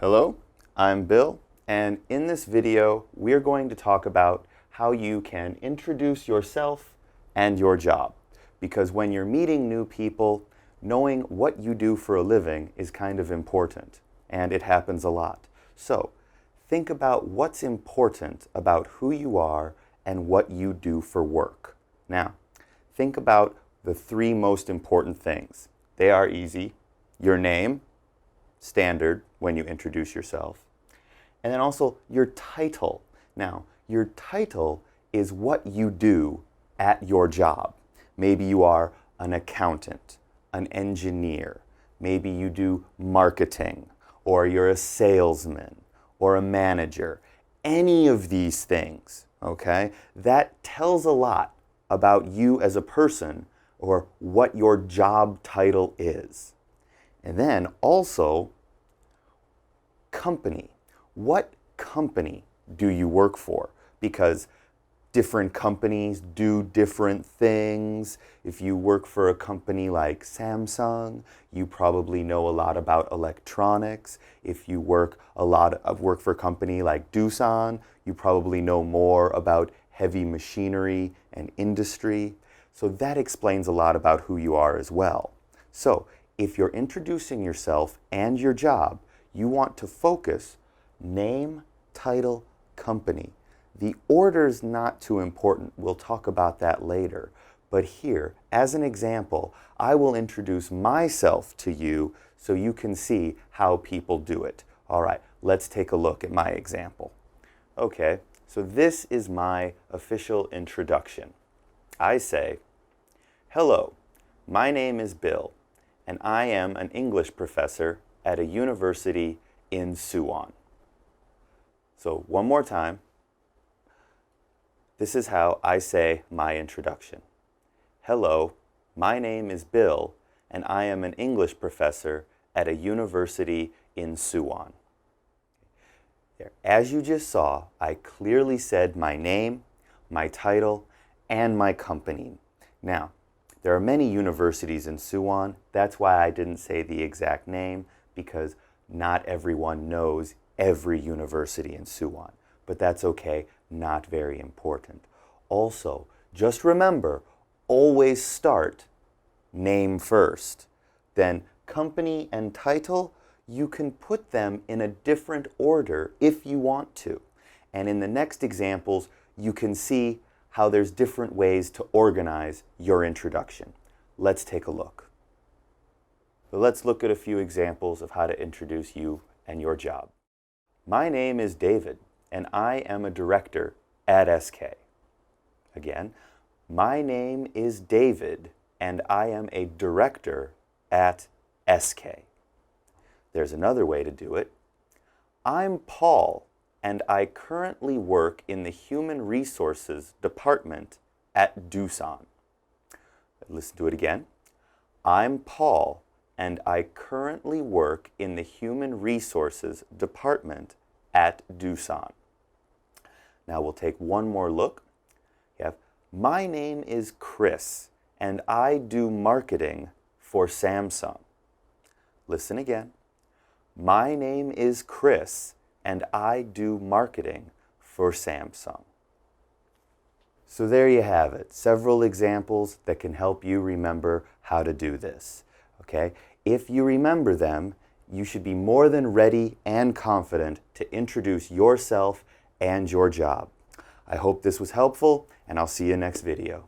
Hello, I'm Bill, and in this video we're going to talk about how you can introduce yourself and your job. Because when you're meeting new people, knowing what you do for a living is kind of important, and it happens a lot. So think about what's important about who you are and what you do for work. Now, think about the three most important things. They are easy: your name, standard when you introduce yourself, and then also your title. Now, your title is what you do at your job. Maybe you are an accountant, an engineer, maybe you do marketing, or you're a salesman, or a manager. Any of these things, okay, that tells a lot about you as a person or what your job title is. And then also, company. What company do you work for? Because different companies do different things. If you work for a company like Samsung, you probably know a lot about electronics. If you work for a company like Doosan, you probably know more about heavy machinery and industry. So that explains a lot about who you are as well. So if you're introducing yourself and your job, you want to focus name, title, company. The order's not too important. We'll talk about that later. But here, as an example, I will introduce myself to you so you can see how people do it. All right, let's take a look at my example. Okay, so this is my official introduction. I say, "Hello, my name is Bill, and I am an English professor at a university in Suwon." So one more time. This is how I say my introduction. "Hello, my name is Bill, and I am an English professor at a university in Suwon." As you just saw, I clearly said my name, my title, and my company. Now, there are many universities in Suwon. That's why I didn't say the exact name, because not everyone knows every university in Suwon. But that's okay, not very important. Also, just remember, always start name first. Then company and title, you can put them in a different order if you want to. And in the next examples, you can see how there's different ways to organize your introduction. Let's take a look. So let's look at a few examples of how to introduce you and your job. My name is David, and I am a director at SK. Again, my name is David, and I am a director at SK. There's another way to do it. I'm Paul, and I currently work in the Human Resources Department at Doosan. Listen to it again. I'm Paul, and I currently work in the Human Resources Department at Doosan. Now we'll take one more look. You have, my name is Chris, and I do marketing for Samsung. Listen again. My name is Chris, and I do marketing for Samsung. So there you have it, several examples that can help you remember how to do this. Okay? If you remember them, you should be more than ready and confident to introduce yourself and your job. I hope this was helpful, and I'll see you next video.